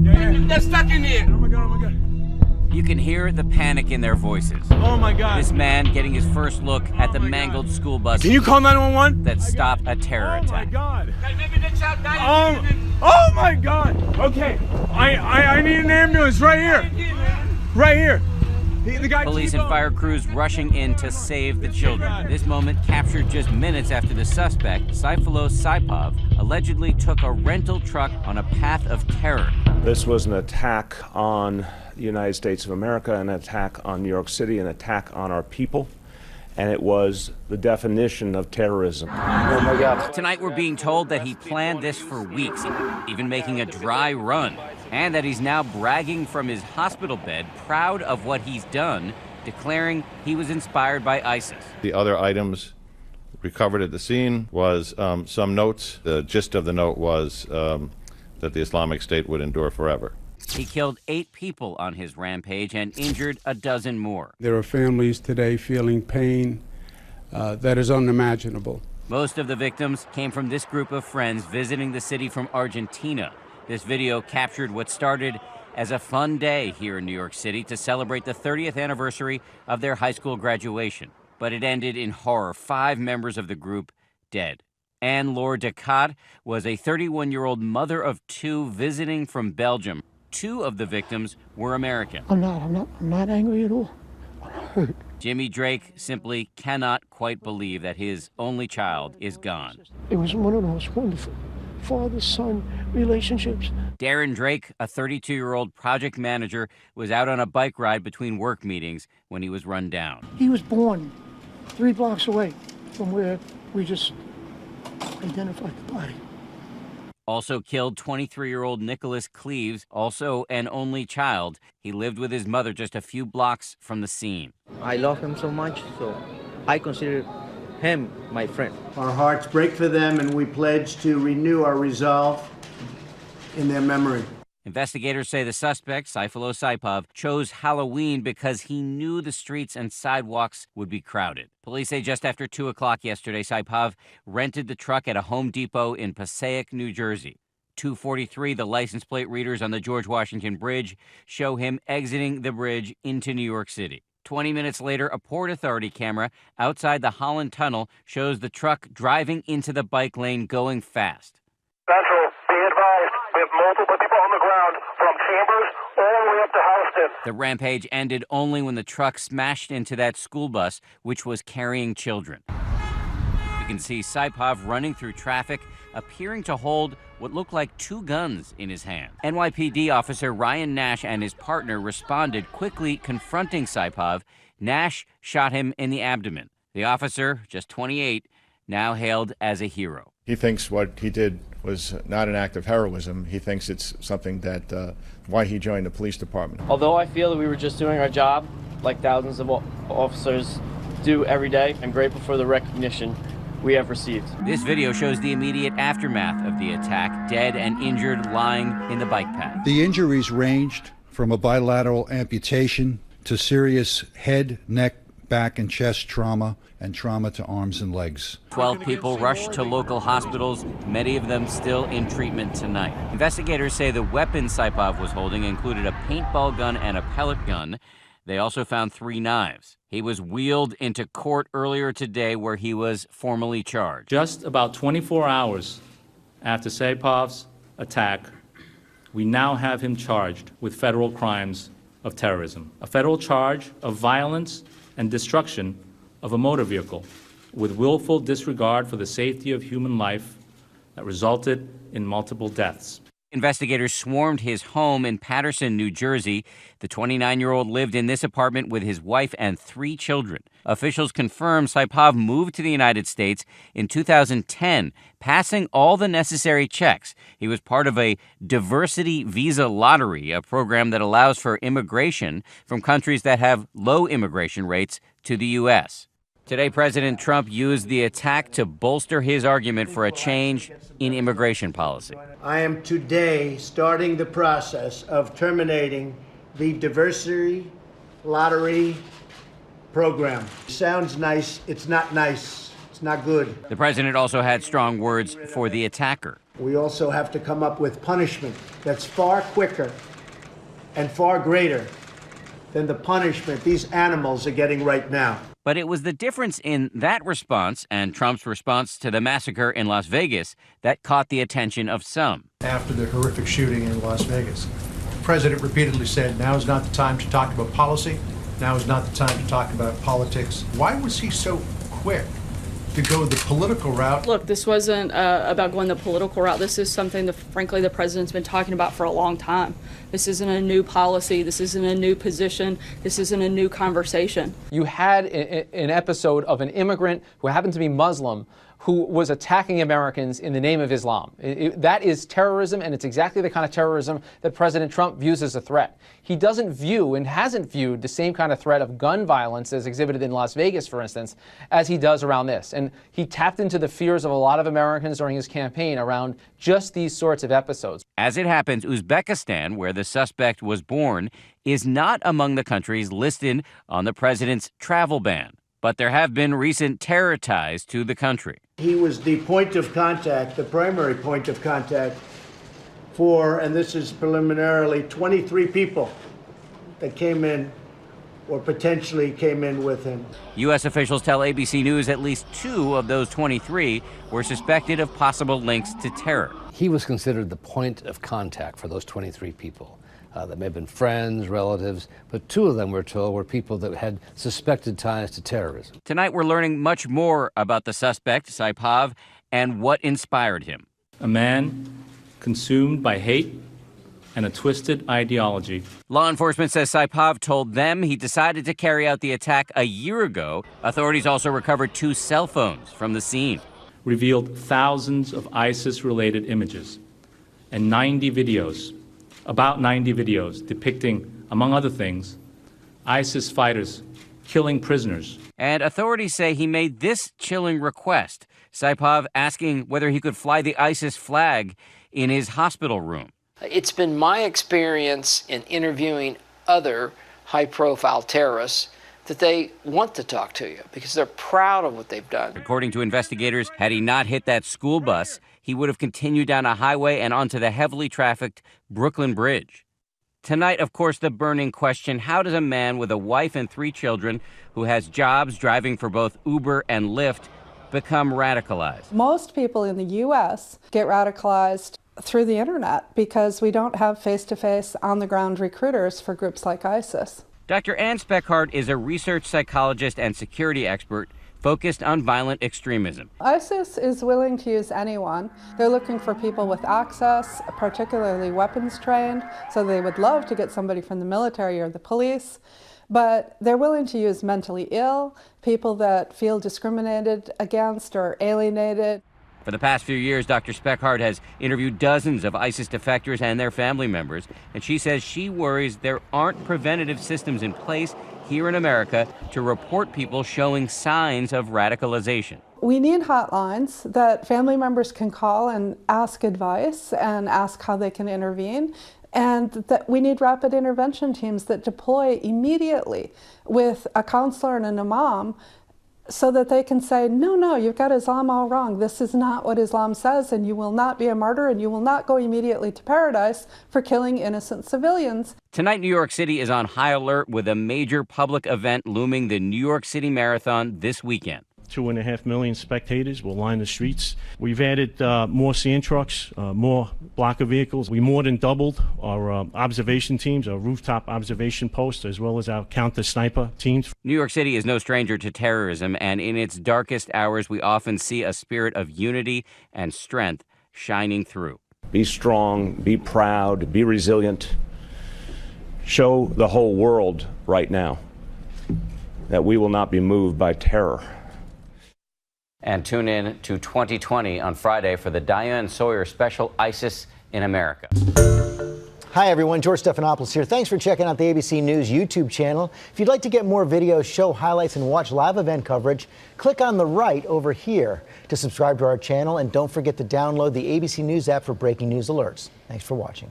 They're stuck in here. Oh my God, oh my God. You can hear the panic in their voices. Oh my God. This man getting his first look at the mangled school bus. Can you call 911? That stopped a terror attack. Oh my God. Maybe the child died. Oh my God. Okay, I need an ambulance right here. Right here. The guy Police and fire crews rushing in to save the children. This moment captured just minutes after the suspect, Saifullo Saipov, allegedly took a rental truck on a path of terror. This was an attack on the United States of America, an attack on New York City, an attack on our people, and it was the definition of terrorism. Oh my God. Tonight we're being told that he planned this for weeks, even making a dry run, and that he's now bragging from his hospital bed, proud of what he's done, declaring he was inspired by ISIS. The other items recovered at the scene was some notes. The gist of the note was that the Islamic State would endure forever. He killed 8 people on his rampage and injured a dozen more. There are families today feeling pain that is unimaginable. Most of the victims came from this group of friends visiting the city from Argentina. This video captured what started as a fun day here in New York City to celebrate the 30th anniversary of their high school graduation. But it ended in horror. 5 members of the group dead. Anne-Laure Decat was a 31-year-old mother of 2 visiting from Belgium. 2 of the victims were American. I'm not angry at all. I'm hurt. Jimmy Drake simply cannot quite believe that his only child is gone. It was one of those wonderful father-son relationships. Darren Drake, a 32-year-old project manager, was out on a bike ride between work meetings when he was run down. He was born 3 blocks away from where we just identified the body. Also killed 23-year-old Nicholas Cleaves, also an only child. He lived with his mother just a few blocks from the scene. I love him so much, so I consider him my friend. Our hearts break for them, and we pledge to renew our resolve in their memory. Investigators say the suspect, Saifullo Saipov, chose Halloween because he knew the streets and sidewalks would be crowded. Police say just after 2 o'clock yesterday, Saipov rented the truck at a Home Depot in Passaic, New Jersey. 2:43, the license plate readers on the George Washington Bridge show him exiting the bridge into New York City. 20 minutes later, a Port Authority camera outside the Holland Tunnel shows the truck driving into the bike lane going fast. Central, be advised, we have multiple people on the ground from Chambers all the way up to Houston. The rampage ended only when the truck smashed into that school bus, which was carrying children. You can see Saipov running through traffic, appearing to hold what looked like 2 guns in his hand. NYPD officer Ryan Nash and his partner responded, quickly confronting Saipov. Nash shot him in the abdomen. The officer, just 28, now hailed as a hero. He thinks what he did was not an act of heroism. He thinks it's something that, why he joined the police department. Although I feel that we were just doing our job, like thousands of officers do every day, I'm grateful for the recognition we have received. This video shows the immediate aftermath of the attack, dead and injured lying in the bike path. The injuries ranged from a bilateral amputation to serious head, neck, back, and chest trauma, and trauma to arms and legs. 12 people rushed to local hospitals, many of them still in treatment tonight. Investigators say the weapon Saipov was holding included a paintball gun and a pellet gun. They also found 3 knives. He was wheeled into court earlier today where he was formally charged. Just about 24 hours after Saipov's attack, we now have him charged with federal crimes of terrorism, a federal charge of violence and destruction of a motor vehicle with willful disregard for the safety of human life that resulted in multiple deaths. Investigators swarmed his home in Paterson, New Jersey. The 29-year-old lived in this apartment with his wife and 3 children. Officials confirm Saipov moved to the United States in 2010, passing all the necessary checks. He was part of a diversity visa lottery, a program that allows for immigration from countries that have low immigration rates to the U.S. Today, President Trump used the attack to bolster his argument for a change in immigration policy. I am today starting the process of terminating the diversity lottery program. Sounds nice. It's not nice. It's not good. The president also had strong words for the attacker. We also have to come up with punishment that's far quicker and far greater than the punishment these animals are getting right now. But it was the difference in that response and Trump's response to the massacre in Las Vegas that caught the attention of some. After the horrific shooting in Las Vegas, the president repeatedly said, now is not the time to talk about policy. Now is not the time to talk about politics. Why was he so quick to go the political route? Look, this wasn't about going the political route. This is something that, frankly, the president's been talking about for a long time. This isn't a new policy. This isn't a new position. This isn't a new conversation. You had an episode of an immigrant who happened to be Muslim who was attacking Americans in the name of Islam. That is terrorism, and it's exactly the kind of terrorism that President Trump views as a threat. He doesn't view and hasn't viewed the same kind of threat of gun violence as exhibited in Las Vegas, for instance, as he does around this. And he tapped into the fears of a lot of Americans during his campaign around just these sorts of episodes. As it happens, Uzbekistan, where the suspect was born, is not among the countries listed on the president's travel ban. But there have been recent terror ties to the country. He was the point of contact, the primary point of contact for, and this is preliminarily, 23 people that came in or potentially came in with him. U.S. officials tell ABC News at least 2 of those 23 were suspected of possible links to terror. He was considered the point of contact for those 23 people. That may have been friends, relatives, but 2 of them, we're told, were people that had suspected ties to terrorism. Tonight, we're learning much more about the suspect, Saipov, and what inspired him. A man consumed by hate and a twisted ideology. Law enforcement says Saipov told them he decided to carry out the attack a year ago. Authorities also recovered 2 cell phones from the scene. Revealed thousands of ISIS-related images and about 90 videos depicting, among other things, ISIS fighters killing prisoners. And authorities say he made this chilling request, Saipov asking whether he could fly the ISIS flag in his hospital room. It's been my experience in interviewing other high-profile terrorists that they want to talk to you because they're proud of what they've done. According to investigators, had he not hit that school bus, he would have continued down a highway and onto the heavily trafficked Brooklyn Bridge. Tonight, of course, the burning question: how does a man with a wife and 3 children who has jobs driving for both Uber and Lyft become radicalized? Most people in the U.S. get radicalized through the internet because we don't have face-to-face, on-the-ground recruiters for groups like ISIS. Dr. Ann Speckhard is a research psychologist and security expert focused on violent extremism. ISIS is willing to use anyone. They're looking for people with access, particularly weapons trained, so they would love to get somebody from the military or the police, but they're willing to use mentally ill, people that feel discriminated against or alienated. For the past few years, Dr. Speckhard has interviewed dozens of ISIS defectors and their family members, and she says she worries there aren't preventative systems in place here in America to report people showing signs of radicalization. We need hotlines that family members can call and ask advice and ask how they can intervene, and that we need rapid intervention teams that deploy immediately with a counselor and an imam so that they can say, no, you've got Islam all wrong. This is not what Islam says, and you will not be a martyr, and you will not go immediately to paradise for killing innocent civilians. Tonight, New York City is on high alert with a major public event looming, the New York City Marathon, this weekend. 2.5 million spectators will line the streets. We've added more sand trucks, more blocker vehicles. We more than doubled our observation teams, our rooftop observation posts, as well as our counter-sniper teams. New York City is no stranger to terrorism, and in its darkest hours, we often see a spirit of unity and strength shining through. Be strong, be proud, be resilient. Show the whole world right now that we will not be moved by terror. And tune in to 2020 on Friday for the Diane Sawyer special, ISIS in America. Hi, everyone. George Stephanopoulos here. Thanks for checking out the ABC News YouTube channel. If you'd like to get more videos, show highlights, and watch live event coverage, click on the right over here to subscribe to our channel. And don't forget to download the ABC News app for breaking news alerts. Thanks for watching.